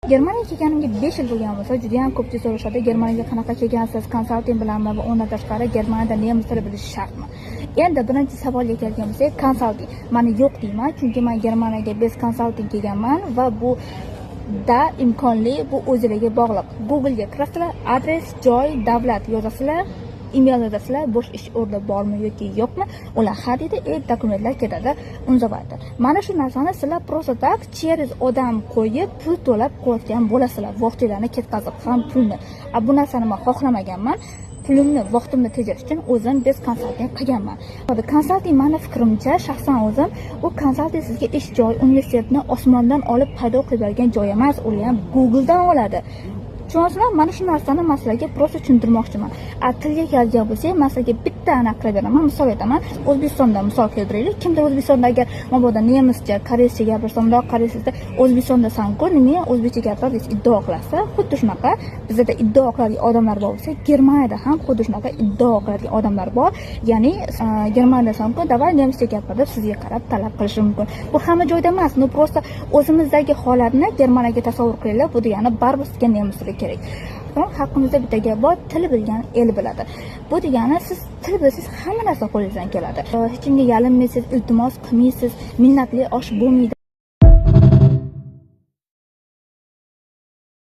Germaniyaga kelganimga 5 yil bo'lgan bo'lsa, juda ham ko'pchilik so'rashadi, Germaniyaga qanaqa kelgansiz, konsalting bilanmi va undan tashqari Germaniyada nemis tili bilish shartmi? Endi birinchi savolga kelgan bo'lsak, konsalting. Mani yo'q deyman, chunki men Germaniyaga bez konsalting kelganman va bu da imkonli, bu o'zlariga bog'liq. Google'ga kirasizlar, adres, joy, davlat yozasizlar, email yozasizlar, bo'sh ish o'rni bormi yoki yo'qmi, ular har deydi, dokumentlar ketadi, unzavaydi. Mana shu narsani sizlar просто так через odam qo'yib pul to'lab qo'ygan bo'lasizlar, vaqtlarni ketkazib ham pulni. Bu narsani men xohlamaganman. Pulimni, vaqtimni tejash uchun o'zim bez konsalting qilganman. Konsalting meni fikrimcha, shaxsan o'zim, u konsalting sizga ish joy, universitetni osmondan olib paydo qilib bergan joy emas, uni ham Google'dan oladi. Tushunasizlar, mana shu narsani men sizlarga prosta tushuntirmoqchiman. Tilga kelgan bo'lsak, men sizlarga bitta aniq qilib beraman, misol aytaman. O'zbekistonda misol keltiraylik. Kimdir O'zbekistonda agar mabodo nemischa, koreyscha gapirsam, koreysda O'zbekistonda sanko nima o'zbekcha gapiradi deb iddao qilasa, xuddi shunaqa bizda iddao qiladigan odamlar bor bo'lsa, Germaniyada ham xuddi shunaqa iddao qiladigan odamlar bor. Ya'ni Germaniyada sanko, davay nemischa gapiradi, sizga qarab talab qilishi mumkin. Bu hamma joyda emas, no prosta o'zimizdagi holatni Germaniyaga tasavvur qilinglar. Bu degani baribir sizga nemis tili kerak. Haqqimizda bitta gap bor, til bilgan el biladi. Bu degani siz til bilsangiz hamma narsa qo'lingizdan keladi. Hech kimga yalinmaysiz, iltimos qilmaysiz, minnatli osh bo'lmaydi.